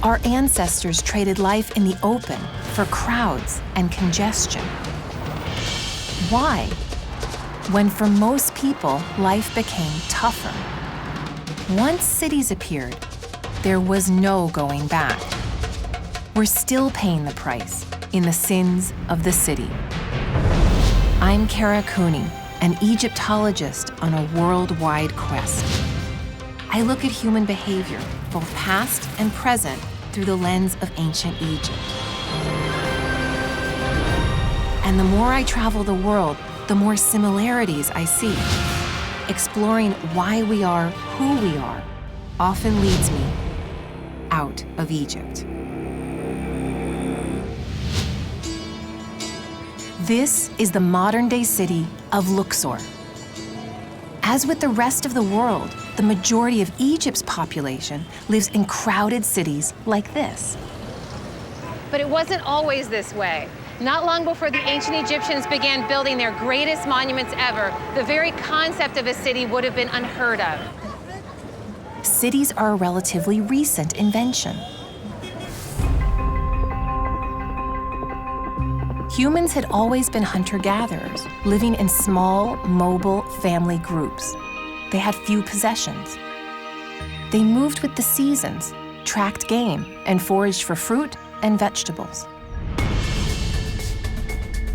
Our ancestors traded life in the open for crowds and congestion. Why? When for most people, life became tougher. Once cities appeared, there was no going back. We're still paying the price in the sins of the city. I'm Conney, an Egyptologist on a worldwide quest. I look at human behavior, both past and present, through the lens of ancient Egypt. And the more I travel the world, the more similarities I see. Exploring why we are who we are often leads me out of Egypt. This is the modern-day city of Luxor. As with the rest of the world, the majority of Egypt's population lives in crowded cities like this. But it wasn't always this way. Not long before the ancient Egyptians began building their greatest monuments ever, the very concept of a city would have been unheard of. Cities are a relatively recent invention. Humans had always been hunter-gatherers, living in small, mobile family groups. They had few possessions. They moved with the seasons, tracked game, and foraged for fruit and vegetables.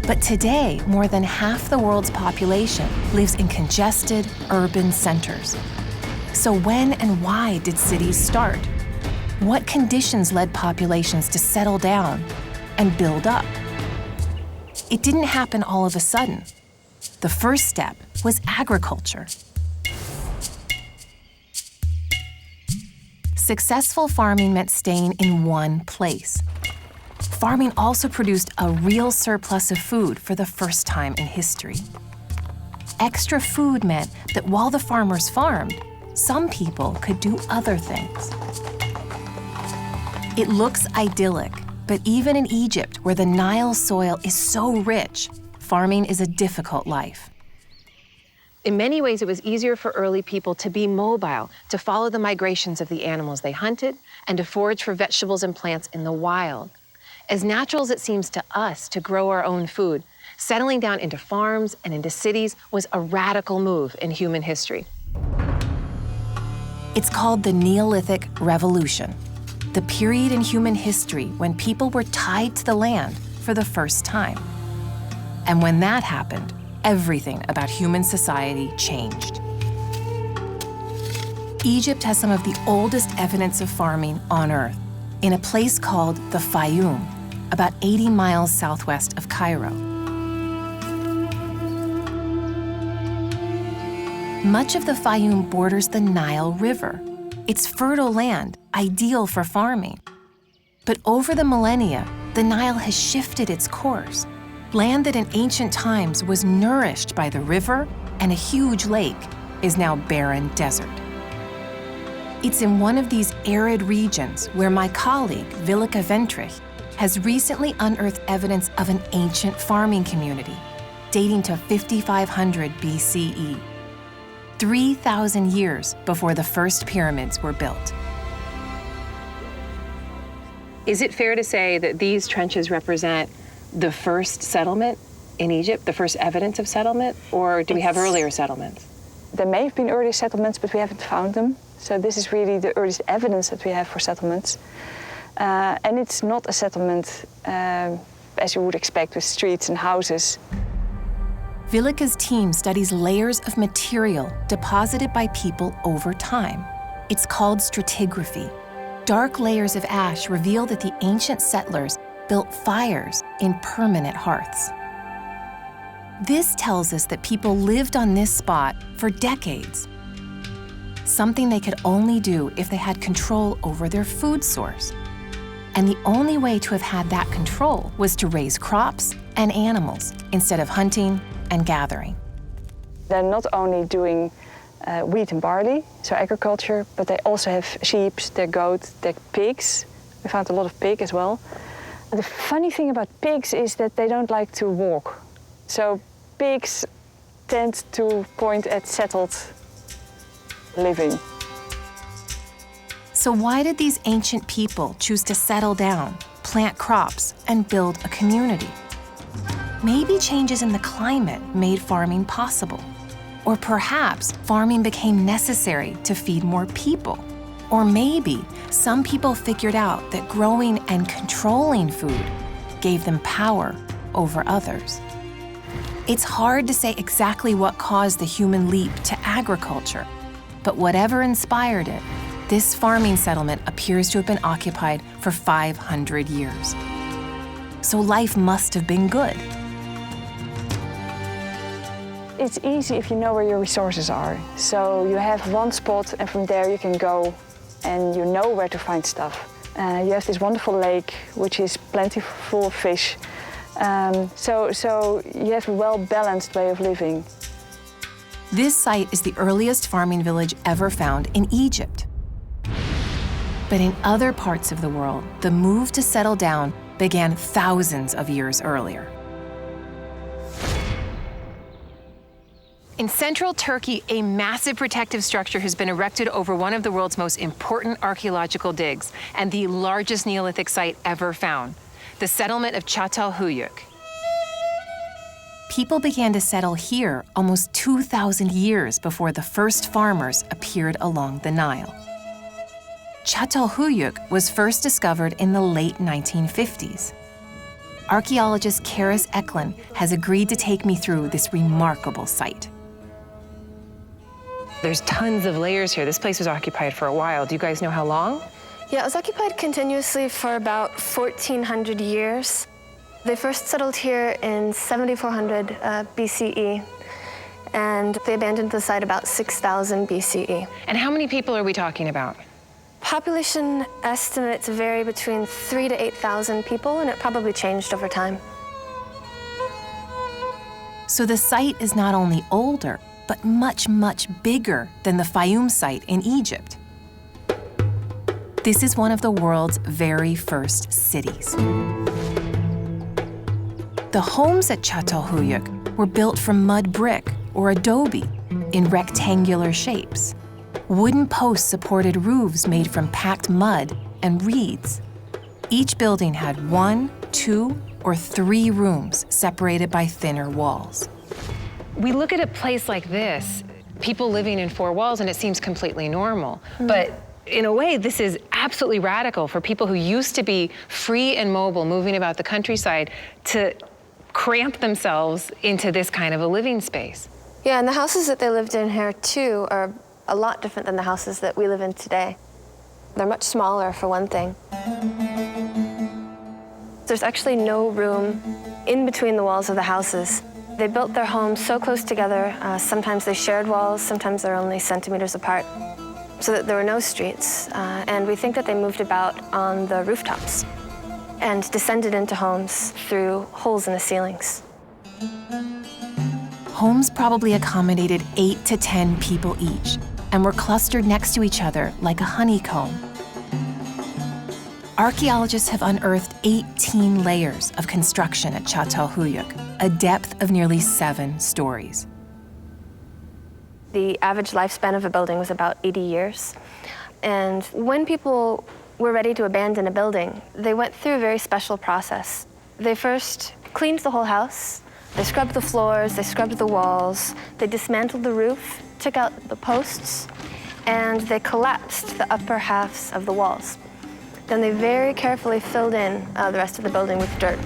But today, more than half the world's population lives in congested urban centers. So when and why did cities start? What conditions led populations to settle down and build up? It didn't happen all of a sudden. The first step was agriculture. Successful farming meant staying in one place. Farming also produced a real surplus of food for the first time in history. Extra food meant that while the farmers farmed, some people could do other things. It looks idyllic, but even in Egypt, where the Nile soil is so rich, farming is a difficult life. In many ways, it was easier for early people to be mobile, to follow the migrations of the animals they hunted, and to forage for vegetables and plants in the wild. As natural as it seems to us to grow our own food, settling down into farms and into cities was a radical move in human history. It's called the Neolithic Revolution, the period in human history when people were tied to the land for the first time. And when that happened, everything about human society changed. Egypt has some of the oldest evidence of farming on Earth, in a place called the Fayum, about 80 miles southwest of Cairo. Much of the Fayum borders the Nile River. It's fertile land, ideal for farming. But over the millennia, the Nile has shifted its course. Land that in ancient times was nourished by the river and a huge lake is now barren desert. It's in one of these arid regions where my colleague, Willeke Ventrich, has recently unearthed evidence of an ancient farming community dating to 5500 BCE, 3,000 years before the first pyramids were built. Is it fair to say that these trenches represent the first settlement in Egypt, the first evidence of settlement, or do we have earlier settlements? There may have been earlier settlements, but we haven't found them. So this is really the earliest evidence that we have for settlements. And it's not a settlement as you would expect with streets and houses. Willeke's team studies layers of material deposited by people over time. It's called stratigraphy. Dark layers of ash reveal that the ancient settlers built fires in permanent hearths. This tells us that people lived on this spot for decades, something they could only do if they had control over their food source. And the only way to have had that control was to raise crops and animals instead of hunting and gathering. They're not only doing wheat and barley, so agriculture, but they also have sheep, their goats, their pigs. We found a lot of pig as well. The funny thing about pigs is that they don't like to walk. So pigs tend to point at settled living. So why did these ancient people choose to settle down, plant crops, and build a community? Maybe changes in the climate made farming possible. Or perhaps farming became necessary to feed more people. Or maybe some people figured out that growing and controlling food gave them power over others. It's hard to say exactly what caused the human leap to agriculture, but whatever inspired it, this farming settlement appears to have been occupied for 500 years. So life must have been good. It's easy if you know where your resources are. So you have one spot and from there you can go and you know where to find stuff. You have this wonderful lake which is plentiful of fish. So you have a well-balanced way of living. This site is the earliest farming village ever found in Egypt. But in other parts of the world, the move to settle down began thousands of years earlier. In central Turkey, a massive protective structure has been erected over one of the world's most important archaeological digs and the largest Neolithic site ever found, the settlement of Çatalhöyük. People began to settle here almost 2,000 years before the first farmers appeared along the Nile. Çatalhöyük was first discovered in the late 1950s. Archaeologist Karis Eklund has agreed to take me through this remarkable site. There's tons of layers here. This place was occupied for a while. Do you guys know how long? Yeah, it was occupied continuously for about 1,400 years. They first settled here in 7400 BCE, and they abandoned the site about 6000 BCE. And how many people are we talking about? Population estimates vary between 3,000 to 8,000 people, and it probably changed over time. So the site is not only older, but much, much bigger than the Fayum site in Egypt. This is one of the world's very first cities. The homes at Çatalhöyük were built from mud brick or adobe in rectangular shapes. Wooden posts supported roofs made from packed mud and reeds. Each building had 1, 2, or 3 rooms separated by thinner walls. We look at a place like this, people living in 4 walls, and it seems completely normal. But in a way, this is absolutely radical for people who used to be free and mobile, moving about the countryside, to cramp themselves into this kind of a living space. Yeah, and the houses that they lived in here, too, are a lot different than the houses that we live in today. They're much smaller, for one thing. There's actually no room in between the walls of the houses. They built their homes so close together, sometimes they shared walls, sometimes they're only centimeters apart, so that there were no streets. And we think that they moved about on the rooftops and descended into homes through holes in the ceilings. Homes probably accommodated 8 to 10 people each and were clustered next to each other like a honeycomb. Archaeologists have unearthed 18 layers of construction at Çatalhöyük, a depth of nearly 7 stories. The average lifespan of a building was about 80 years. And when people were ready to abandon a building, they went through a very special process. They first cleaned the whole house. They scrubbed the floors, they scrubbed the walls, they dismantled the roof, took out the posts, and they collapsed the upper halves of the walls. Then they very carefully filled in the rest of the building with dirt,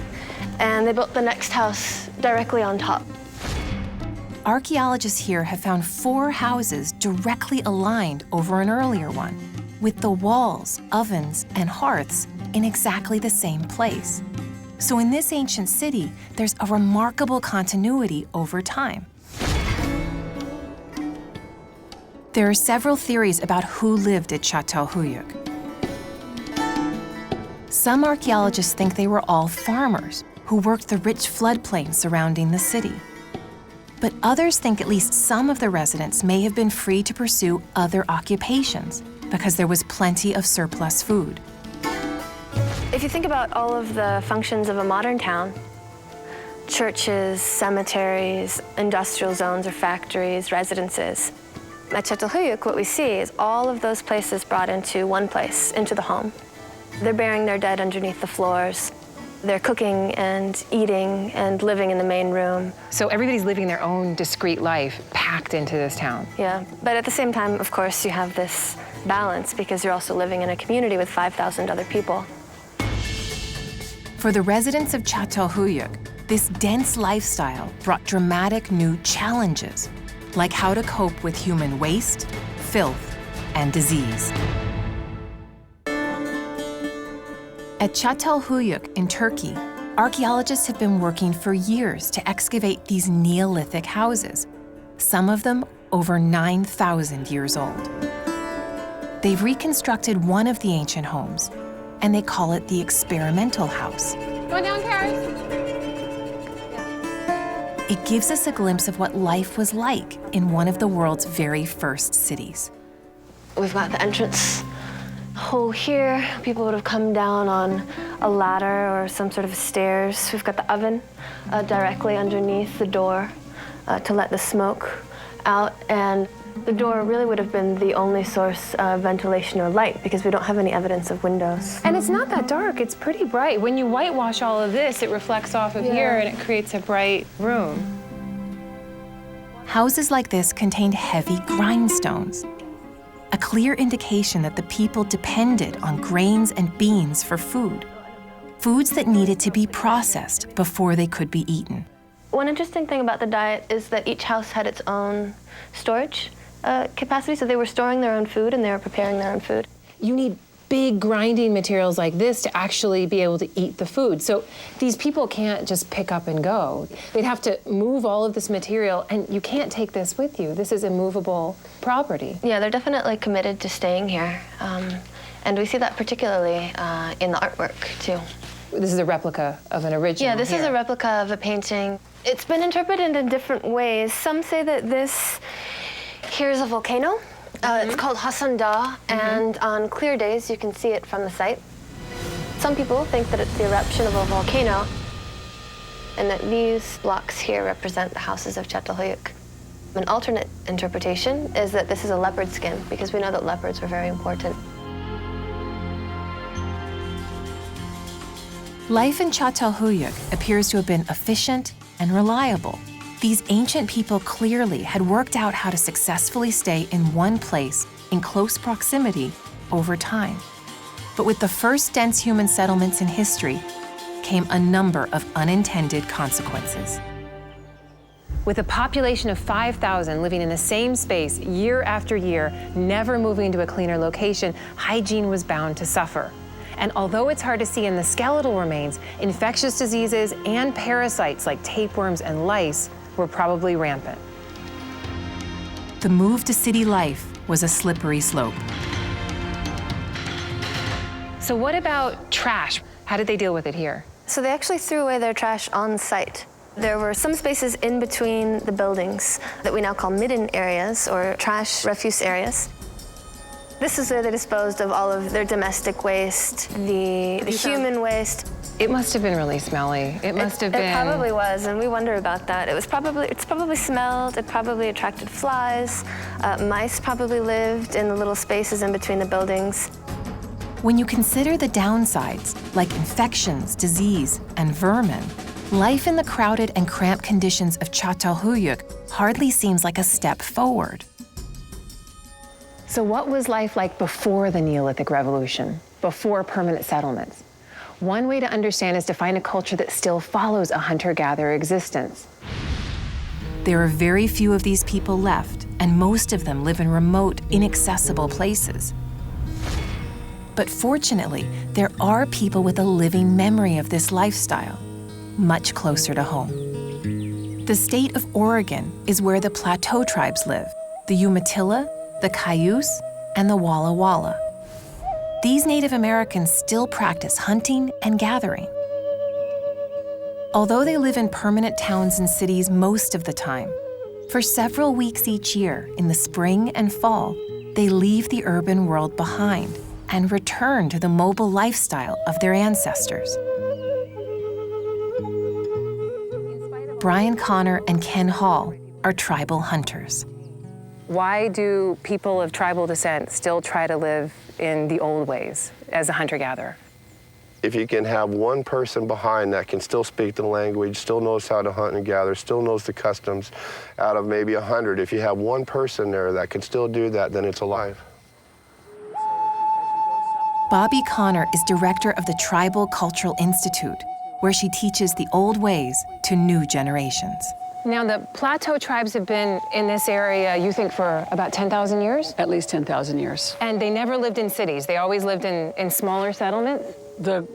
and they built the next house directly on top. Archaeologists here have found 4 houses directly aligned over an earlier one, with the walls, ovens, and hearths in exactly the same place. So in this ancient city, there's a remarkable continuity over time. There are several theories about who lived at Çatalhöyük. Some archaeologists think they were all farmers who worked the rich floodplain surrounding the city. But others think at least some of the residents may have been free to pursue other occupations because there was plenty of surplus food. If you think about all of the functions of a modern town, churches, cemeteries, industrial zones or factories, residences, At Çatalhöyük, what we see is all of those places brought into one place, into the home. They're burying their dead underneath the floors. They're cooking and eating and living in the main room. So everybody's living their own discrete life packed into this town. Yeah, but at the same time, of course, you have this balance because you're also living in a community with 5,000 other people. For the residents of Çatalhöyük, this dense lifestyle brought dramatic new challenges, like how to cope with human waste, filth, and disease. At Çatalhöyük in Turkey, archaeologists have been working for years to excavate these Neolithic houses, some of them over 9,000 years old. They've reconstructed one of the ancient homes, and they call it the experimental house. Go downstairs. It gives us a glimpse of what life was like in one of the world's very first cities. We've got the entrance hole here. People would have come down on a ladder or some sort of stairs. We've got the oven directly underneath the door to let the smoke out. And the door really would have been the only source of ventilation or light because we don't have any evidence of windows. And it's not that dark, it's pretty bright. When you whitewash all of this, it reflects off of here and it creates a bright room. Houses like this contained heavy grindstones, a clear indication that the people depended on grains and beans for food, foods that needed to be processed before they could be eaten. One interesting thing about the diet is that each house had its own storage capacity, so they were storing their own food and they were preparing their own food. You need big grinding materials like this to actually be able to eat the food. So these people can't just pick up and go. They'd have to move all of this material, and you can't take this with you. This is immovable property. Yeah, they're definitely committed to staying here. And we see that particularly in the artwork, too. This is a replica of an original. Yeah, this is a replica of a painting. It's been interpreted in different ways. Some say that this here is a volcano. It's called Hasan Dağ, and on clear days you can see it from the site. Some people think that it's the eruption of a volcano, and that these blocks here represent the houses of Çatalhöyük. An alternate interpretation is that this is a leopard skin, because we know that leopards were very important. Life in Çatalhöyük appears to have been efficient and reliable. These ancient people clearly had worked out how to successfully stay in one place in close proximity over time. But with the first dense human settlements in history came a number of unintended consequences. With a population of 5,000 living in the same space year after year, never moving to a cleaner location, hygiene was bound to suffer. And although it's hard to see in the skeletal remains, infectious diseases and parasites like tapeworms and lice were probably rampant. The move to city life was a slippery slope. So what about trash? How did they deal with it here? So they actually threw away their trash on site. There were some spaces in between the buildings that we now call midden areas, or trash refuse areas. This is where they disposed of all of their domestic waste, the human waste. It must have been really smelly. It must have been. It probably was, and we wonder about that. It's probably smelled. It probably attracted flies. Mice probably lived in the little spaces in between the buildings. When you consider the downsides, like infections, disease, and vermin, life in the crowded and cramped conditions of Çatalhöyük hardly seems like a step forward. So what was life like before the Neolithic Revolution, before permanent settlements? One way to understand is to find a culture that still follows a hunter-gatherer existence. There are very few of these people left, and most of them live in remote, inaccessible places. But fortunately, there are people with a living memory of this lifestyle, much closer to home. The state of Oregon is where the Plateau tribes live, the Umatilla, the Cayuse, and the Walla Walla. These Native Americans still practice hunting and gathering. Although they live in permanent towns and cities most of the time, for several weeks each year, in the spring and fall, they leave the urban world behind and return to the mobile lifestyle of their ancestors. Brian Connor and Ken Hall are tribal hunters. Why do people of tribal descent still try to live in the old ways as a hunter-gatherer? If you can have one person behind that can still speak the language, still knows how to hunt and gather, still knows the customs, out of maybe 100, if you have one person there that can still do that, then it's alive. Bobby Connor is director of the Tribal Cultural Institute, where she teaches the old ways to new generations. Now, the Plateau tribes have been in this area, you think, for about 10,000 years? At least 10,000 years. And they never lived in cities. They always lived in smaller settlements?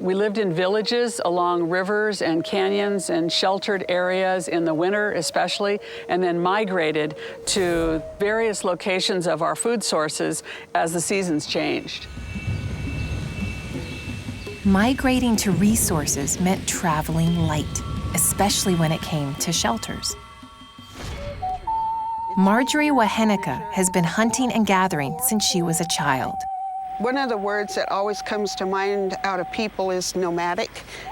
We lived in villages along rivers and canyons and sheltered areas in the winter especially, and then migrated to various locations of our food sources as the seasons changed. Migrating to resources meant traveling light, especially when it came to shelters. Marjorie Waheneka has been hunting and gathering since she was a child. One of the words that always comes to mind out of people is nomadic.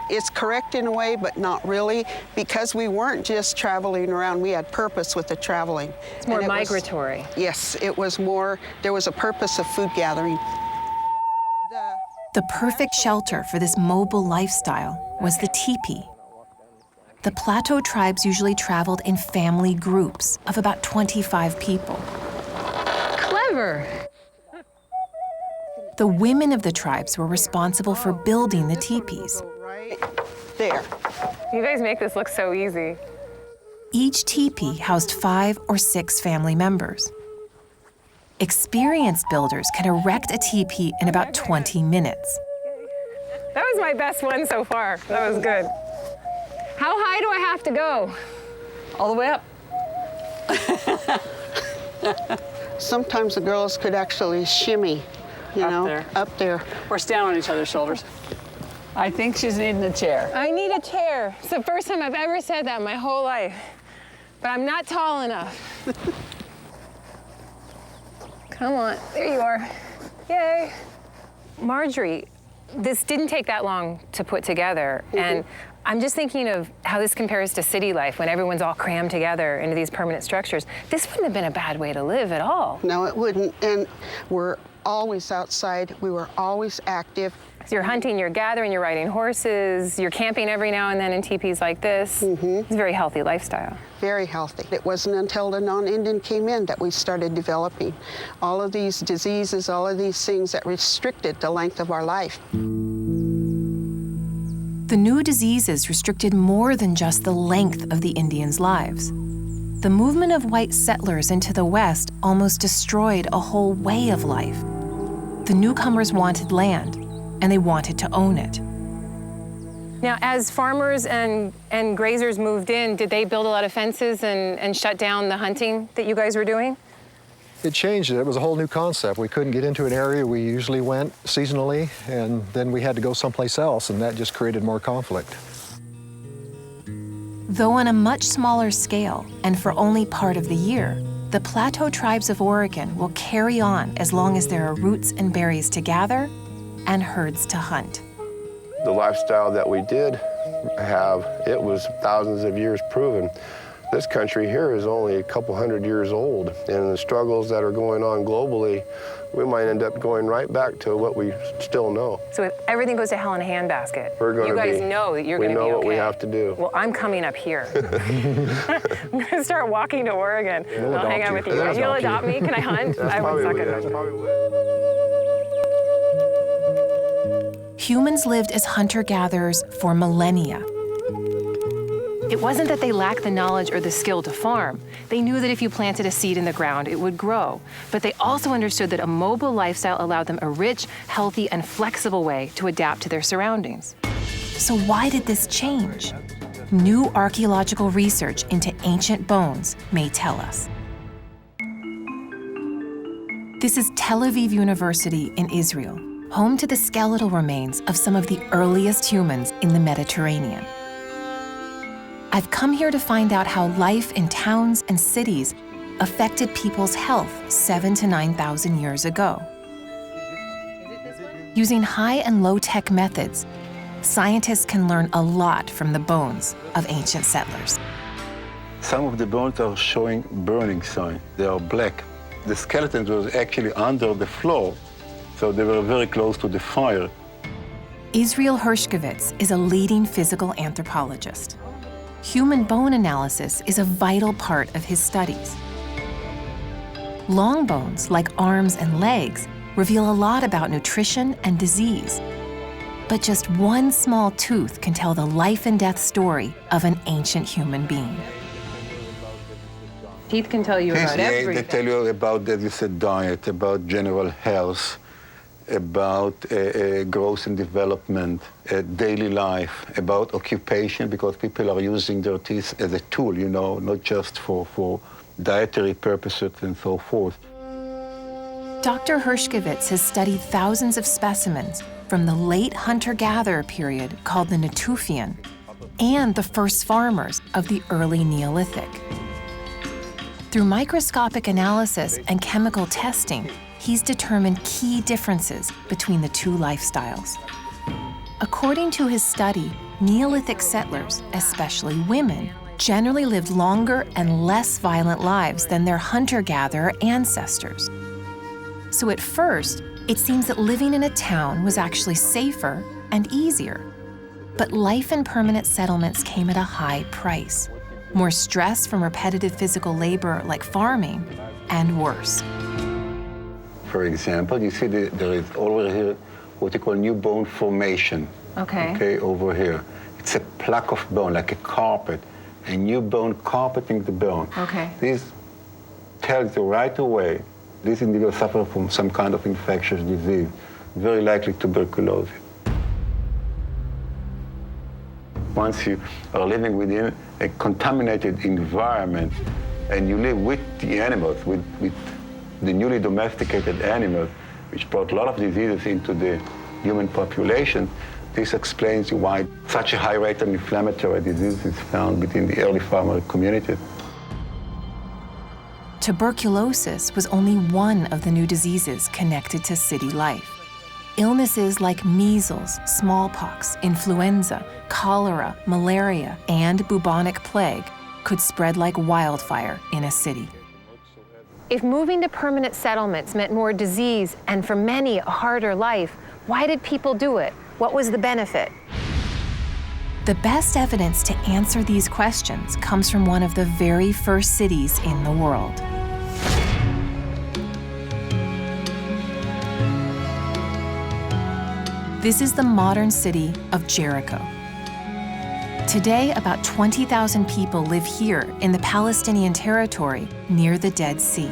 It's correct in a way, but not really, because we weren't just traveling around, we had purpose with the traveling. It's more migratory. Yes, it was more, there was a purpose of food gathering. The perfect shelter for this mobile lifestyle was the teepee. The Plateau tribes usually traveled in family groups of about 25 people. Clever. The women of the tribes were responsible for building the teepees. Right there. You guys make this look so easy. Each teepee housed 5 or 6 family members. Experienced builders can erect a teepee in about 20 minutes. That was my best one so far. That was good. How high do I have to go? All the way up. Sometimes the girls could actually shimmy, up there. Or stand on each other's shoulders. I think she's needing a chair. I need a chair. It's the first time I've ever said that in my whole life. But I'm not tall enough. Come on, there you are. Yay. Marjorie, this didn't take that long to put together. And I'm just thinking of how this compares to city life when everyone's all crammed together into these permanent structures. This wouldn't have been a bad way to live at all. No, it wouldn't. And we're always outside. We were always active. So you're hunting, you're gathering, you're riding horses, you're camping every now and then in teepees like this. It's a very healthy lifestyle. Very healthy. It wasn't until the non-Indian came in that we started developing all of these diseases, all of these things that restricted the length of our life. The new diseases restricted more than just the length of the Indians' lives. The movement of white settlers into the West almost destroyed a whole way of life. The newcomers wanted land, and they wanted to own it. Now, as farmers and grazers moved in, did they build a lot of fences and shut down the hunting that you guys were doing? It changed it. It was a whole new concept. We couldn't get into an area we usually went seasonally, and then we had to go someplace else, and that just created more conflict. Though on a much smaller scale, and for only part of the year, the Plateau tribes of Oregon will carry on as long as there are roots and berries to gather and herds to hunt. The lifestyle that we did have, it was thousands of years proven. This country here is only a couple hundred years old, and the struggles that are going on globally, we might end up going right back to what we still know. So if everything goes to hell in a handbasket, You guys know that you're going to be okay. We know what we have to do. Well, I'm coming up here. I'm going to start walking to Oregon. I'll hang out with you. You'll adopt me? Can I hunt? I would suck at it. Humans lived as hunter-gatherers for millennia. It wasn't that they lacked the knowledge or the skill to farm. They knew that if you planted a seed in the ground, it would grow. But they also understood that a mobile lifestyle allowed them a rich, healthy, and flexible way to adapt to their surroundings. So why did this change? New archaeological research into ancient bones may tell us. This is Tel Aviv University in Israel, home to the skeletal remains of some of the earliest humans in the Mediterranean. I've come here to find out how life in towns and cities affected people's health 7,000 to 9,000 years ago. Using high and low-tech methods, scientists can learn a lot from the bones of ancient settlers. Some of the bones are showing burning signs. They are black. The skeletons were actually under the floor, so they were very close to the fire. Israel Hershkovitz is a leading physical anthropologist. Human bone analysis is a vital part of his studies. Long bones, like arms and legs, reveal a lot about nutrition and disease. But just one small tooth can tell the life and death story of an ancient human being. Teeth can tell you about everything. They tell you about, as you said, diet, about general health, about growth and development, daily life, about occupation, because people are using their teeth as a tool, you know, not just for dietary purposes and so forth. Dr. Hershkovitz has studied thousands of specimens from the late hunter-gatherer period called the Natufian and the first farmers of the early Neolithic. Through microscopic analysis and chemical testing, he's determined key differences between the two lifestyles. According to his study, Neolithic settlers, especially women, generally lived longer and less violent lives than their hunter-gatherer ancestors. So at first, it seems that living in a town was actually safer and easier. But life in permanent settlements came at a high price. More stress from repetitive physical labor like farming, and worse. For example, you see there is over here what you call new bone formation. Okay, over here. It's a plaque of bone, like a carpet, a new bone carpeting the bone. Okay. This tells you right away this individual suffers from some kind of infectious disease, very likely tuberculosis. Once you are living within a contaminated environment and you live with the animals, with the newly domesticated animals, which brought a lot of diseases into the human population, this explains why such a high rate of inflammatory disease is found within the early farmer communities. Tuberculosis was only one of the new diseases connected to city life. Illnesses like measles, smallpox, influenza, cholera, malaria, and bubonic plague could spread like wildfire in a city. If moving to permanent settlements meant more disease and for many a harder life, why did people do it? What was the benefit? The best evidence to answer these questions comes from one of the very first cities in the world. This is the modern city of Jericho. Today, about 20,000 people live here in the Palestinian territory near the Dead Sea.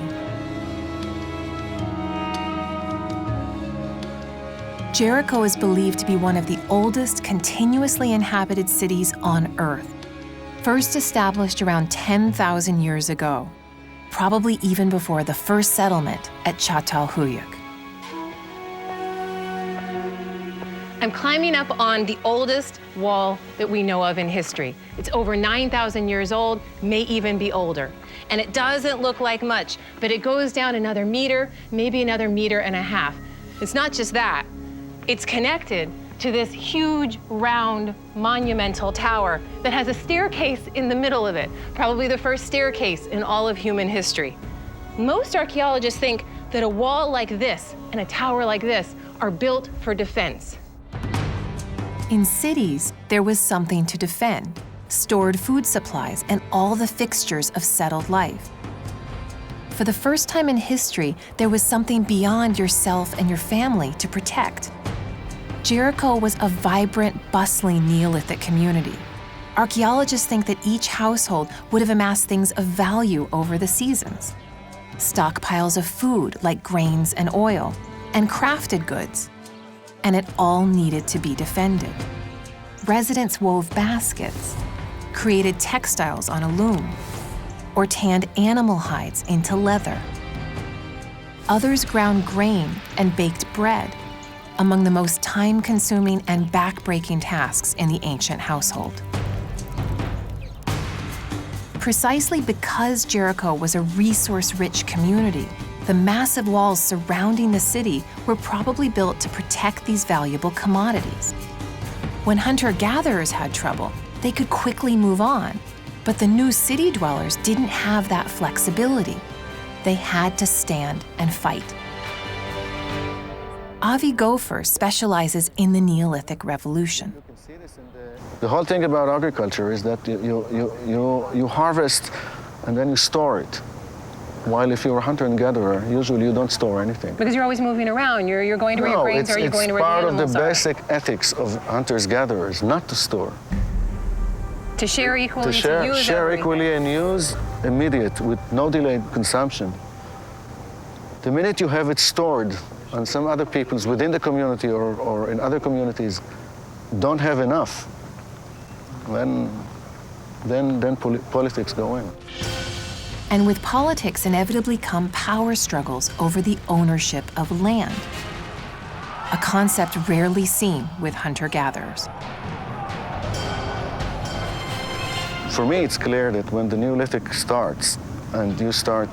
Jericho is believed to be one of the oldest continuously inhabited cities on Earth, first established around 10,000 years ago, probably even before the first settlement at Çatalhöyük. I'm climbing up on the oldest wall that we know of in history. It's over 9,000 years old, may even be older. And it doesn't look like much, but it goes down another meter, maybe another meter and a half. It's not just that. It's connected to this huge, round, monumental tower that has a staircase in the middle of it, probably the first staircase in all of human history. Most archaeologists think that a wall like this and a tower like this are built for defense. In cities, there was something to defend: stored food supplies and all the fixtures of settled life. For the first time in history, there was something beyond yourself and your family to protect. Jericho was a vibrant, bustling Neolithic community. Archaeologists think that each household would have amassed things of value over the seasons: stockpiles of food like grains and oil, and crafted goods. And it all needed to be defended. Residents wove baskets, created textiles on a loom, or tanned animal hides into leather. Others ground grain and baked bread, among the most time-consuming and back-breaking tasks in the ancient household. Precisely because Jericho was a resource-rich community, the massive walls surrounding the city were probably built to protect these valuable commodities. When hunter-gatherers had trouble, they could quickly move on, but the new city dwellers didn't have that flexibility. they had to stand and fight. Avi Gopher specializes in the Neolithic Revolution. The whole thing about agriculture is that you harvest and then you store it. While if you're a hunter and gatherer, usually you don't store anything. Because you're always moving around. You're going to where your grains are, you're going to where the animals are. It's part of the basic ethics of hunters-gatherers, not to store. To share equally, to use share equally and use immediate, with no delayed consumption. The minute you have it stored and some other peoples within the community or in other communities don't have enough, then politics go in. And with politics inevitably come power struggles over the ownership of land, a concept rarely seen with hunter-gatherers. For me, it's clear that when the Neolithic starts and you start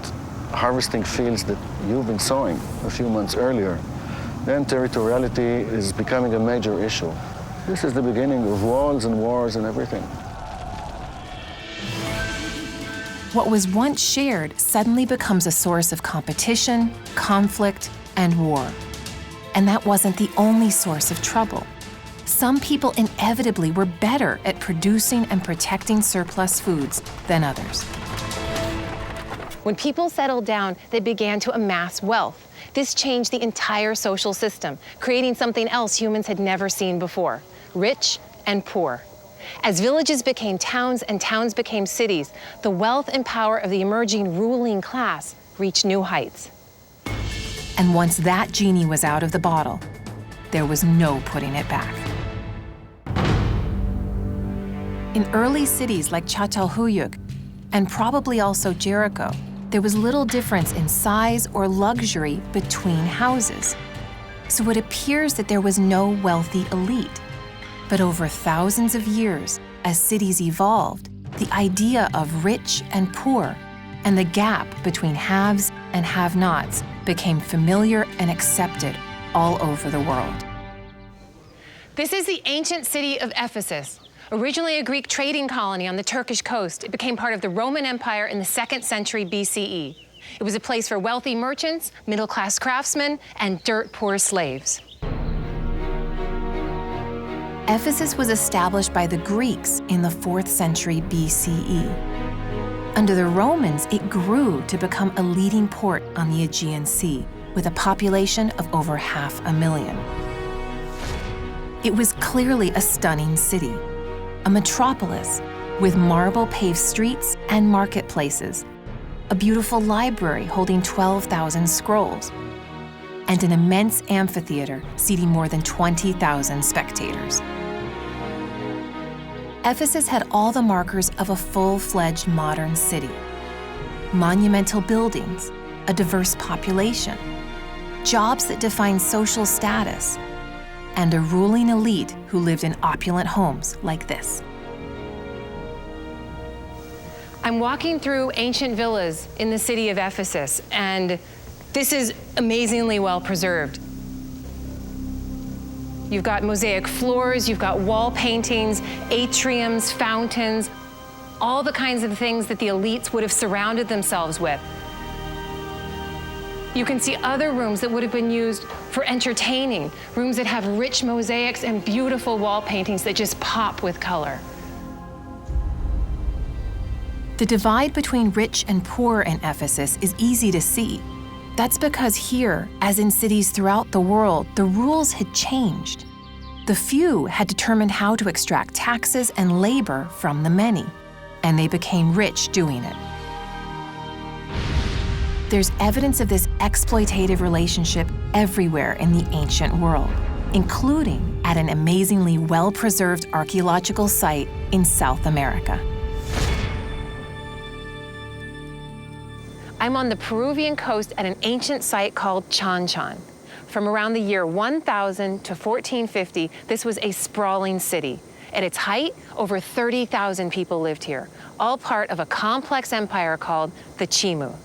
harvesting fields that you've been sowing a few months earlier, then territoriality is becoming a major issue. This is the beginning of walls and wars and everything. What was once shared suddenly becomes a source of competition, conflict, and war. And that wasn't the only source of trouble. Some people inevitably were better at producing and protecting surplus foods than others. When people settled down, they began to amass wealth. This changed the entire social system, creating something else humans had never seen before: rich and poor. As villages became towns and towns became cities, the wealth and power of the emerging ruling class reached new heights. And once that genie was out of the bottle, there was no putting it back. In early cities like Çatalhöyük, and probably also Jericho, there was little difference in size or luxury between houses. So it appears that there was no wealthy elite. But over thousands of years, as cities evolved, the idea of rich and poor and the gap between haves and have-nots became familiar and accepted all over the world. This is the ancient city of Ephesus. Originally a Greek trading colony on the Turkish coast, it became part of the Roman Empire in the 2nd century BCE. It was a place for wealthy merchants, middle-class craftsmen, and dirt-poor slaves. Ephesus was established by the Greeks in the 4th century BCE. Under the Romans, it grew to become a leading port on the Aegean Sea, with a population of over 500,000. It was clearly a stunning city, a metropolis with marble-paved streets and marketplaces, a beautiful library holding 12,000 scrolls, and an immense amphitheater seating more than 20,000 spectators. Ephesus had all the markers of a full-fledged modern city: monumental buildings, a diverse population, jobs that defined social status, and a ruling elite who lived in opulent homes like this. I'm walking through ancient villas in the city of Ephesus, and this is amazingly well preserved. You've got mosaic floors, you've got wall paintings, atriums, fountains, all the kinds of things that the elites would have surrounded themselves with. You can see other rooms that would have been used for entertaining, rooms that have rich mosaics and beautiful wall paintings that just pop with color. The divide between rich and poor in Ephesus is easy to see. That's because here, as in cities throughout the world, the rules had changed. The few had determined how to extract taxes and labor from the many, and they became rich doing it. There's evidence of this exploitative relationship everywhere in the ancient world, including at an amazingly well-preserved archaeological site in South America. I'm on the Peruvian coast at an ancient site called Chanchan. From around the year 1000 to 1450, this was a sprawling city. At its height, over 30,000 people lived here, all part of a complex empire called the Chimu.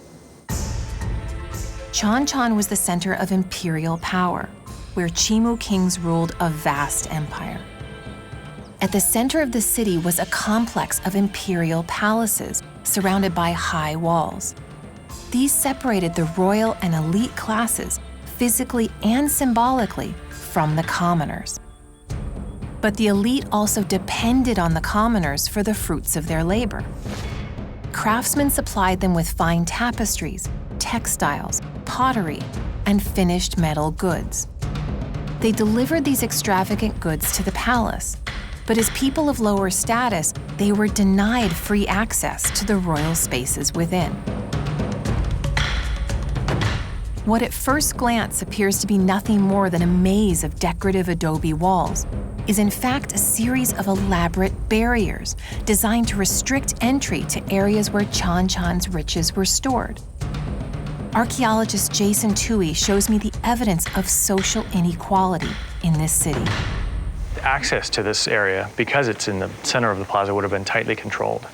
Chanchan was the center of imperial power, where Chimu kings ruled a vast empire. At the center of the city was a complex of imperial palaces surrounded by high walls. These separated the royal and elite classes, physically and symbolically, from the commoners. But the elite also depended on the commoners for the fruits of their labor. Craftsmen supplied them with fine tapestries, textiles, pottery, and finished metal goods. They delivered these extravagant goods to the palace, but as people of lower status, they were denied free access to the royal spaces within. What at first glance appears to be nothing more than a maze of decorative adobe walls is in fact a series of elaborate barriers designed to restrict entry to areas where Chan Chan's riches were stored. Archaeologist Jason Toohey shows me the evidence of social inequality in this city. Access to this area, because it's in the center of the plaza, would have been tightly controlled.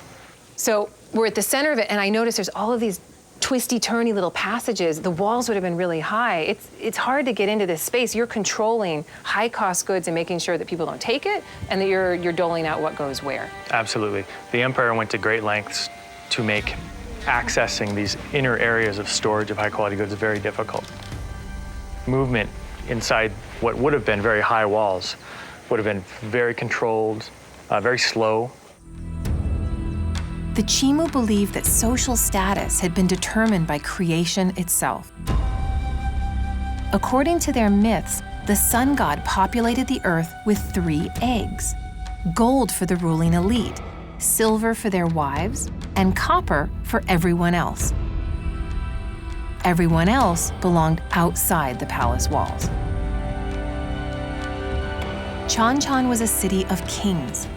So we're at the center of it, and I notice there's all of these twisty-turny little passages. The walls would have been really high. It's hard to get into this space. You're controlling high-cost goods and making sure that people don't take it, and that you're doling out what goes where. Absolutely. The emperor went to great lengths to make accessing these inner areas of storage of high-quality goods very difficult. Movement inside what would have been very high walls would have been very controlled, very slow. The Chimu believed that social status had been determined by creation itself. According to their myths, the sun god populated the earth with 3 eggs: gold for the ruling elite, silver for their wives, and copper for everyone else. Everyone else belonged outside the palace walls. Chan Chan was a city of kings,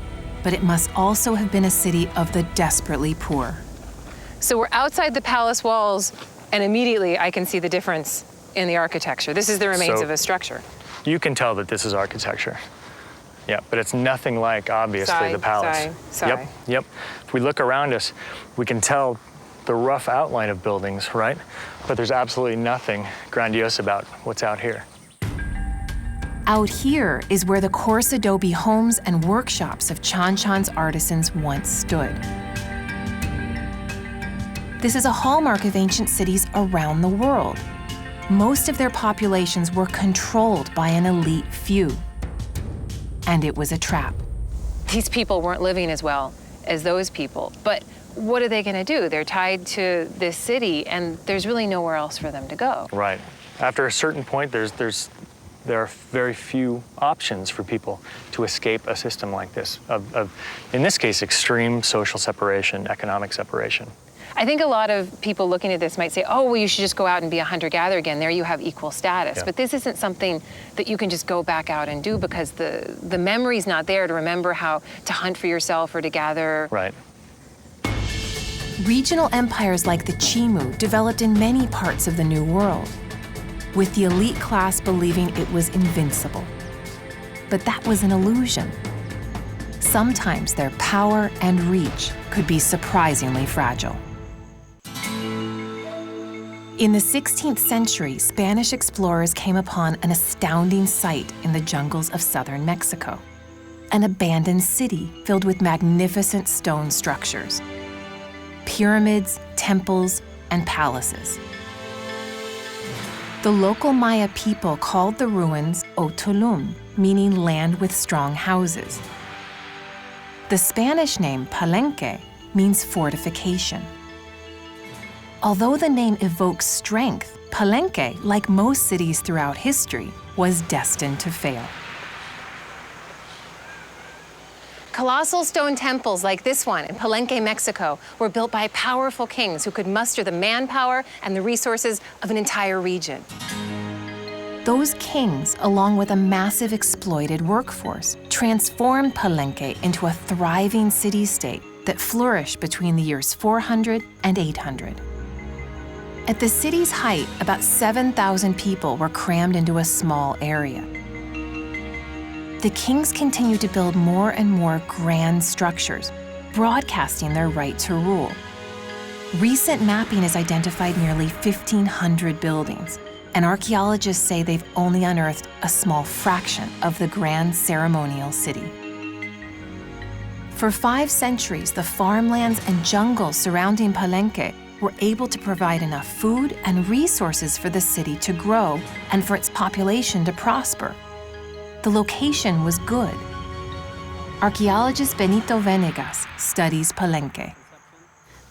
but it must also have been a city of the desperately poor. So we're outside the palace walls, and immediately I can see the difference in the architecture. This is the remains of a structure. You can tell that this is architecture. Yeah, but it's nothing like, obviously, the palace. Yep. If we look around us, we can tell the rough outline of buildings, right? But there's absolutely nothing grandiose about what's out here. Out here is where the coarse adobe homes and workshops of Chan Chan's artisans once stood. This is a hallmark of ancient cities around the world. Most of their populations were controlled by an elite few. And it was a trap. These people weren't living as well as those people, but what are they going to do? They're tied to this city, and there's really nowhere else for them to go. Right. After a certain point, there are very few options for people to escape a system like this, in this case, extreme social separation, economic separation. I think a lot of people looking at this might say, oh, well, you should just go out and be a hunter-gatherer again. There you have equal status. Yeah. But this isn't something that you can just go back out and do, because the memory's not there to remember how to hunt for yourself or to gather. Right. Regional empires like the Chimu developed in many parts of the New World, with the elite class believing it was invincible. But that was an illusion. Sometimes their power and reach could be surprisingly fragile. In the 16th century, Spanish explorers came upon an astounding sight in the jungles of southern Mexico: an abandoned city filled with magnificent stone structures, pyramids, temples, and palaces. The local Maya people called the ruins Otulum, meaning land with strong houses. The Spanish name Palenque means fortification. Although the name evokes strength, Palenque, like most cities throughout history, was destined to fail. Colossal stone temples like this one in Palenque, Mexico, were built by powerful kings who could muster the manpower and the resources of an entire region. Those kings, along with a massive exploited workforce, transformed Palenque into a thriving city-state that flourished between the years 400 and 800. At the city's height, about 7,000 people were crammed into a small area. The kings continued to build more and more grand structures, broadcasting their right to rule. Recent mapping has identified nearly 1,500 buildings, and archaeologists say they've only unearthed a small fraction of the grand ceremonial city. For 5 centuries, the farmlands and jungles surrounding Palenque were able to provide enough food and resources for the city to grow and for its population to prosper. The location was good. Archaeologist Benito Venegas studies Palenque.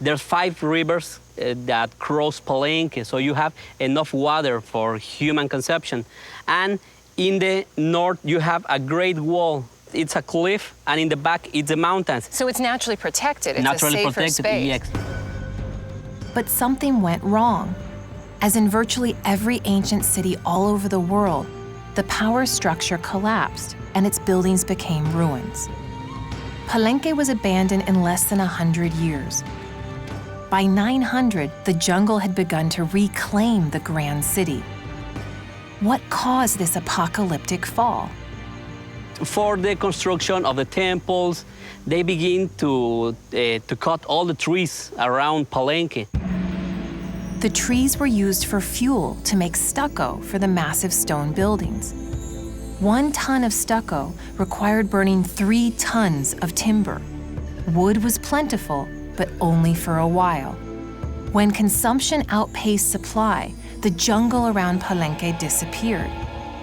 There's 5 rivers that cross Palenque, so you have enough water for human consumption. And in the north, you have a great wall. It's a cliff, and in the back, it's the mountains. So it's naturally protected. It's Naturally a safer protected, space. yes. But something went wrong. As in virtually every ancient city all over the world, the power structure collapsed and its buildings became ruins. Palenque was abandoned in less than 100 years. By 900, the jungle had begun to reclaim the grand city. What caused this apocalyptic fall? For the construction of the temples, they begin to cut all the trees around Palenque. The trees were used for fuel to make stucco for the massive stone buildings. 1 ton of stucco required burning 3 tons of timber. Wood was plentiful, but only for a while. When consumption outpaced supply, the jungle around Palenque disappeared.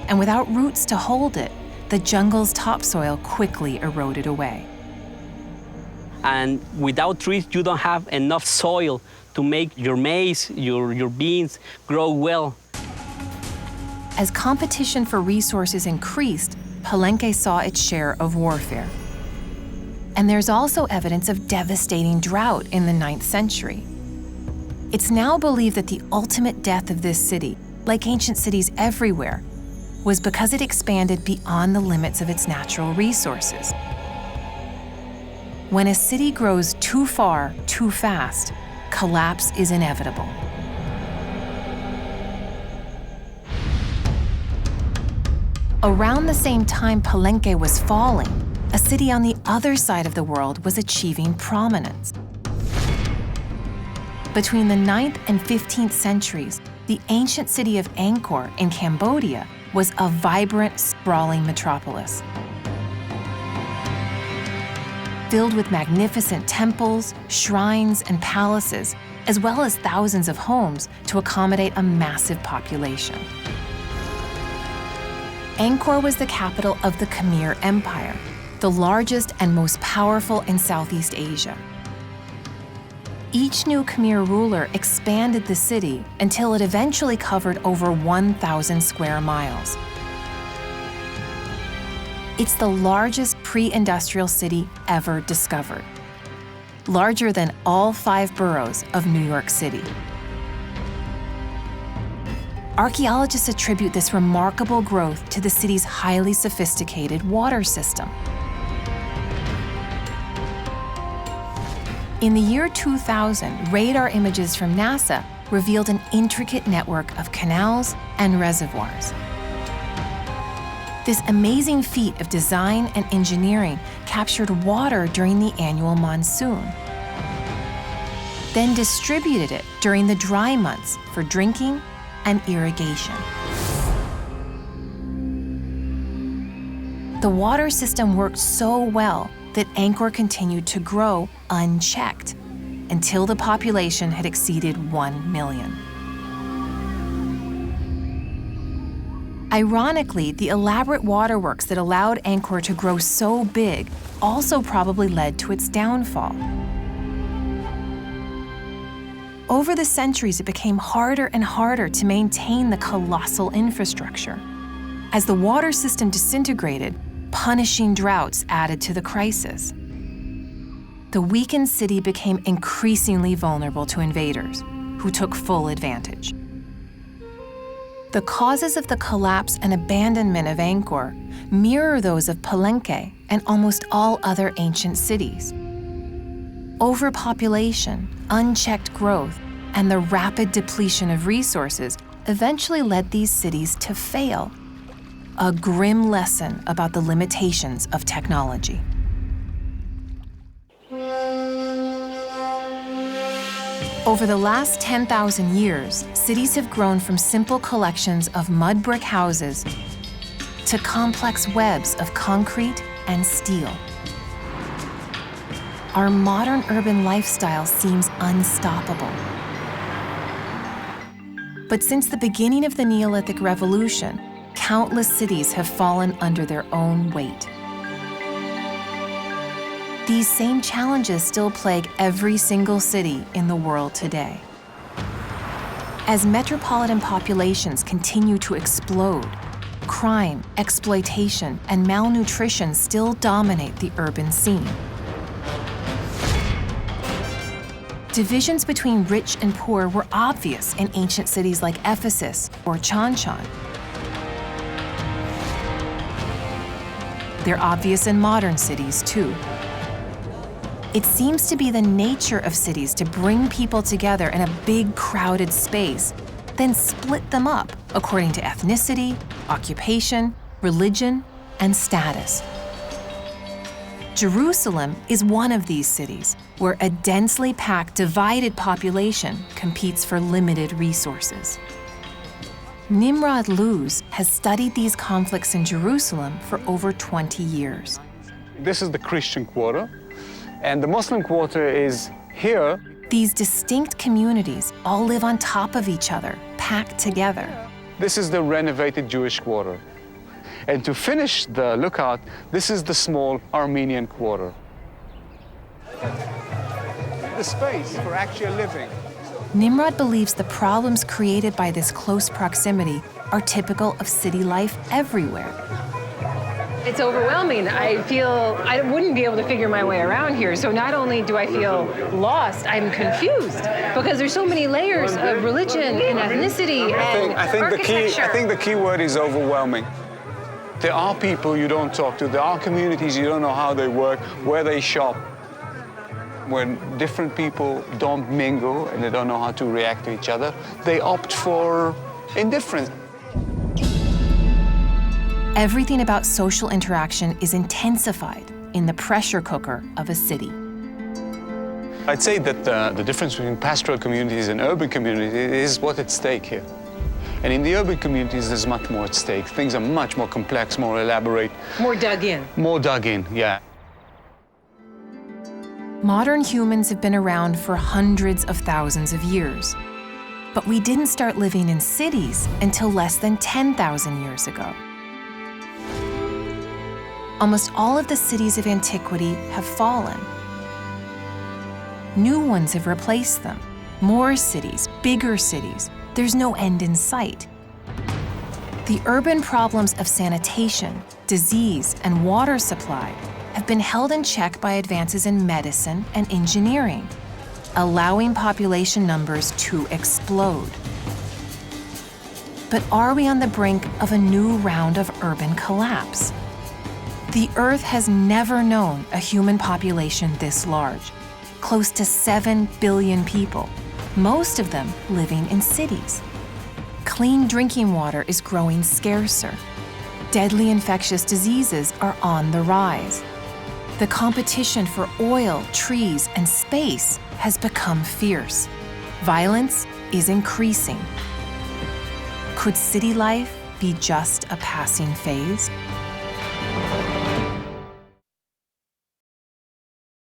And without roots to hold it, the jungle's topsoil quickly eroded away. And without trees, you don't have enough soil to make your maize, your beans grow well. As competition for resources increased, Palenque saw its share of warfare. And there's also evidence of devastating drought in the 9th century. It's now believed that the ultimate death of this city, like ancient cities everywhere, was because it expanded beyond the limits of its natural resources. When a city grows too far, too fast, collapse is inevitable. Around the same time Palenque was falling, a city on the other side of the world was achieving prominence. Between the 9th and 15th centuries, the ancient city of Angkor in Cambodia was a vibrant, sprawling metropolis. Filled with magnificent temples, shrines, and palaces, as well as thousands of homes to accommodate a massive population. Angkor was the capital of the Khmer Empire, the largest and most powerful in Southeast Asia. Each new Khmer ruler expanded the city until it eventually covered over 1,000 square miles. It's the largest pre-industrial city ever discovered, larger than all 5 boroughs of New York City. Archaeologists attribute this remarkable growth to the city's highly sophisticated water system. In the year 2000, radar images from NASA revealed an intricate network of canals and reservoirs. This amazing feat of design and engineering captured water during the annual monsoon, then distributed it during the dry months for drinking and irrigation. The water system worked so well that Angkor continued to grow unchecked until the population had exceeded 1 million. Ironically, the elaborate waterworks that allowed Angkor to grow so big also probably led to its downfall. Over the centuries, it became harder and harder to maintain the colossal infrastructure. As the water system disintegrated, punishing droughts added to the crisis. The weakened city became increasingly vulnerable to invaders, who took full advantage. The causes of the collapse and abandonment of Angkor mirror those of Palenque and almost all other ancient cities. Overpopulation, unchecked growth, and the rapid depletion of resources eventually led these cities to fail. A grim lesson about the limitations of technology. Over the last 10,000 years, cities have grown from simple collections of mud brick houses to complex webs of concrete and steel. Our modern urban lifestyle seems unstoppable, But since the beginning of the Neolithic Revolution, countless cities have fallen under their own weight. These same challenges still plague every single city in the world today. As metropolitan populations continue to explode, crime, exploitation, and malnutrition still dominate the urban scene. Divisions between rich and poor were obvious in ancient cities like Ephesus or Chanchan. They're obvious in modern cities, too. It seems to be the nature of cities to bring people together in a big, crowded space, then split them up according to ethnicity, occupation, religion, and status. Jerusalem is one of these cities where a densely packed, divided population competes for limited resources. Nimrod Luz has studied these conflicts in Jerusalem for over 20 years. This is the Christian quarter, and the Muslim quarter is here. These distinct communities all live on top of each other, packed together. This is the renovated Jewish quarter. And to finish the lookout, this is the small Armenian quarter. The space for actual living. Nimrod believes the problems created by this close proximity are typical of city life everywhere. It's overwhelming. I feel I wouldn't be able to figure my way around here. So not only do I feel lost, I'm confused because there's so many layers of religion and ethnicity and architecture. I think the key word is overwhelming. There are people you don't talk to. There are communities you don't know how they work, where they shop. When different people don't mingle and they don't know how to react to each other, they opt for indifference. Everything about social interaction is intensified in the pressure cooker of a city. I'd say that the difference between pastoral communities and urban communities is what's at stake here. And in the urban communities, there's much more at stake. Things are much more complex, more elaborate. More dug in. More dug in, yeah. Modern humans have been around for hundreds of thousands of years. But we didn't start living in cities until less than 10,000 years ago. Almost all of the cities of antiquity have fallen. New ones have replaced them. More cities, bigger cities. There's no end in sight. The urban problems of sanitation, disease, and water supply have been held in check by advances in medicine and engineering, allowing population numbers to explode. But are we on the brink of a new round of urban collapse? The Earth has never known a human population this large, close to 7 billion people, most of them living in cities. Clean drinking water is growing scarcer. Deadly infectious diseases are on the rise. The competition for oil, trees, and space has become fierce. Violence is increasing. Could city life be just a passing phase?